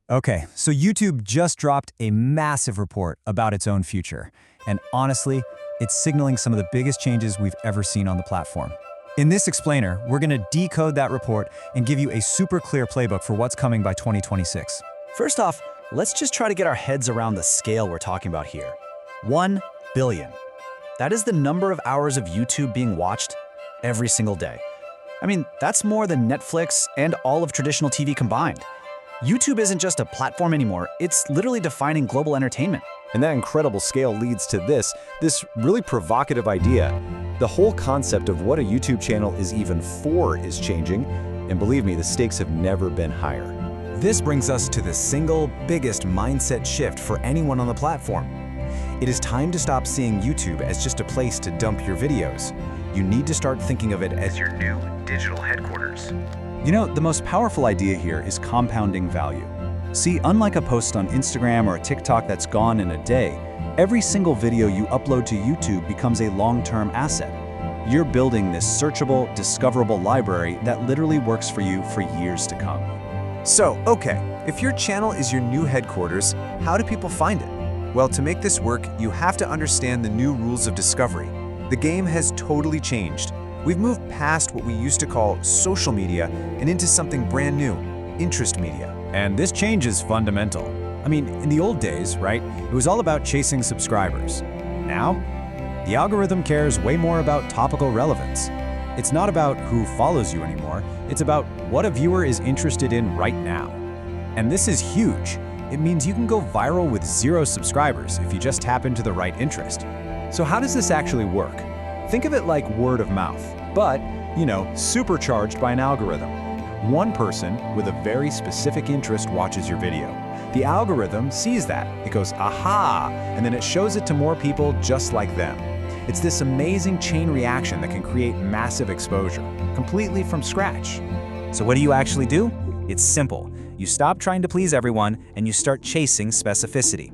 Okay, so YouTube just dropped a massive report about its own future. And honestly, it's signaling some of the biggest changes we've ever seen on the platform. In this explainer, we're going to decode that report and give you a super clear playbook for what's coming by 2026. First off, let's just try to get our heads around the scale we're talking about here. 1 billion. That is the number of hours of YouTube being watched every single day. I mean, that's more than Netflix and all of traditional TV combined. YouTube isn't just a platform anymore, it's literally defining global entertainment. And that incredible scale leads to this really provocative idea. The whole concept of what a YouTube channel is even for is changing, and believe me, the stakes have never been higher. This brings us to the single biggest mindset shift for anyone on the platform. It is time to stop seeing YouTube as just a place to dump your videos. You need to start thinking of it as your new digital headquarters. You know, the most powerful idea here is compounding value. See, unlike a post on Instagram or a TikTok that's gone in a day, every single video you upload to YouTube becomes a long-term asset. You're building this searchable, discoverable library that literally works for you for years to come. So, okay, if your channel is your new headquarters, how do people find it? Well, to make this work, you have to understand the new rules of discovery. The game has totally changed. We've moved past what we used to call social media and into something brand new, interest media. And this change is fundamental. I mean, in the old days, right, it was all about chasing subscribers. Now, the algorithm cares way more about topical relevance. It's not about who follows you anymore, it's about what a viewer is interested in right now. And this is huge. It means you can go viral with 0 subscribers if you just tap into the right interest. So how does this actually work? Think of it like word of mouth, but, supercharged by an algorithm. One person with a very specific interest watches your video. The algorithm sees that. It goes, aha, and then it shows it to more people just like them. It's this amazing chain reaction that can create massive exposure, completely from scratch. So what do you actually do? It's simple. You stop trying to please everyone and you start chasing specificity.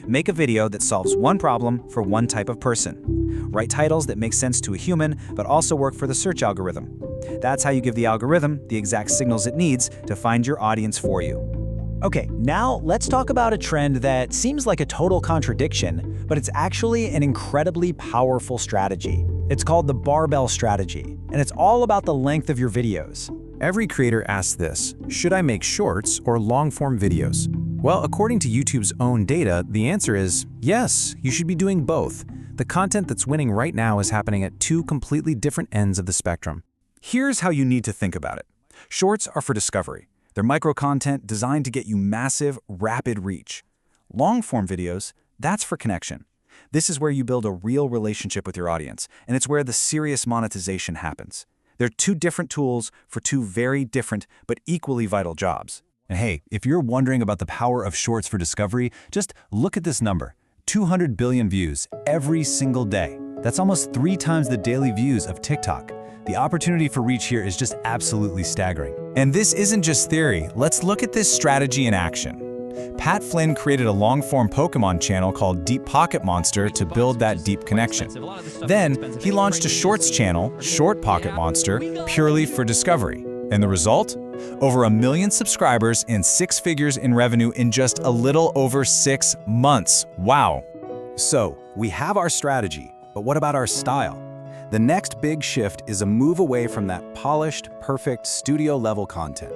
Make a video that solves one problem for one type of person. Write titles that make sense to a human, but also work for the search algorithm. That's how you give the algorithm the exact signals it needs to find your audience for you. Okay, now let's talk about a trend that seems like a total contradiction, but it's actually an incredibly powerful strategy. It's called the barbell strategy, and it's all about the length of your videos. Every creator asks this, should I make shorts or long-form videos? Well, according to YouTube's own data, the answer is yes, you should be doing both. The content that's winning right now is happening at 2 completely different ends of the spectrum. Here's how you need to think about it. Shorts are for discovery. They're micro-content designed to get you massive, rapid reach. Long-form videos, that's for connection. This is where you build a real relationship with your audience, and it's where the serious monetization happens. They're 2 different tools for 2 very different but equally vital jobs. And hey, if you're wondering about the power of shorts for discovery, just look at this number. 200 billion views every single day. That's almost 3 times the daily views of TikTok. The opportunity for reach here is just absolutely staggering. And this isn't just theory. Let's look at this strategy in action. Pat Flynn created a long-form Pokemon channel called Deep Pocket Monster to build that deep connection. Then, he launched a Shorts channel, Short Pocket Monster, purely for discovery. And the result? Over 1 million subscribers and 6 figures in revenue in just a little over 6 months. Wow! So, we have our strategy, but what about our style? The next big shift is a move away from that polished, perfect, studio-level content.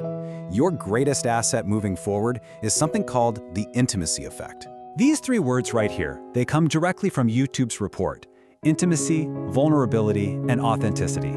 Your greatest asset moving forward is something called the intimacy effect. These 3 words right here, they come directly from YouTube's report: intimacy, vulnerability, and authenticity.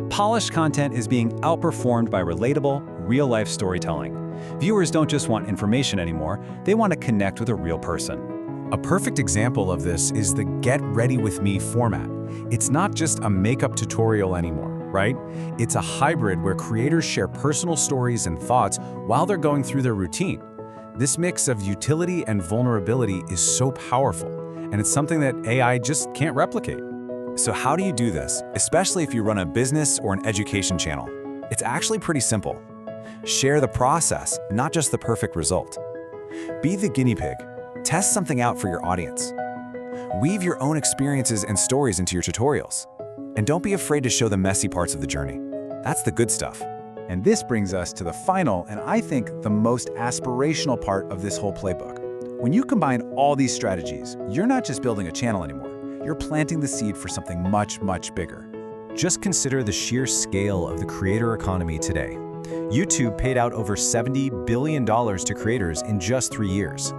Polished content is being outperformed by relatable, real-life storytelling. Viewers don't just want information anymore, they want to connect with a real person. A perfect example of this is the Get Ready With Me format. It's not just a makeup tutorial anymore, right? It's a hybrid where creators share personal stories and thoughts while they're going through their routine. This mix of utility and vulnerability is so powerful, and it's something that AI just can't replicate. So how do you do this, especially if you run a business or an education channel? It's actually pretty simple. Share the process, not just the perfect result. Be the guinea pig. Test something out for your audience. Weave your own experiences and stories into your tutorials. And don't be afraid to show the messy parts of the journey. That's the good stuff. And this brings us to the final and I think the most aspirational part of this whole playbook. When you combine all these strategies, you're not just building a channel anymore. You're planting the seed for something much, much bigger. Just consider the sheer scale of the creator economy today. YouTube paid out over $70 billion to creators in just 3 years.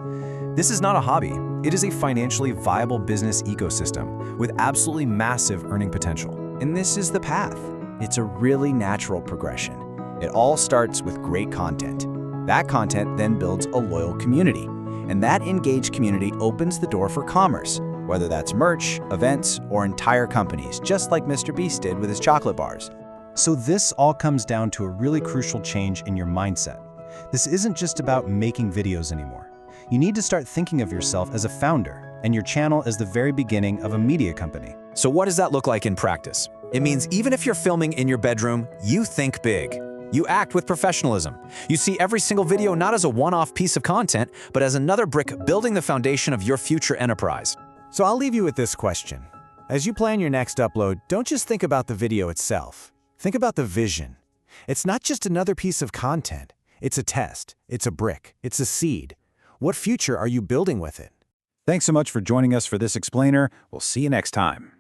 This is not a hobby. It is a financially viable business ecosystem with absolutely massive earning potential. And this is the path. It's a really natural progression. It all starts with great content. That content then builds a loyal community. And that engaged community opens the door for commerce, whether that's merch, events, or entire companies, just like Mr. Beast did with his chocolate bars. So this all comes down to a really crucial change in your mindset. This isn't just about making videos anymore. You need to start thinking of yourself as a founder and your channel as the very beginning of a media company. So what does that look like in practice? It means even if you're filming in your bedroom, you think big. You act with professionalism. You see every single video not as a one-off piece of content, but as another brick building the foundation of your future enterprise. So I'll leave you with this question. As you plan your next upload, don't just think about the video itself. Think about the vision. It's not just another piece of content. It's a test. It's a brick. It's a seed. What future are you building with it? Thanks so much for joining us for this explainer. We'll see you next time.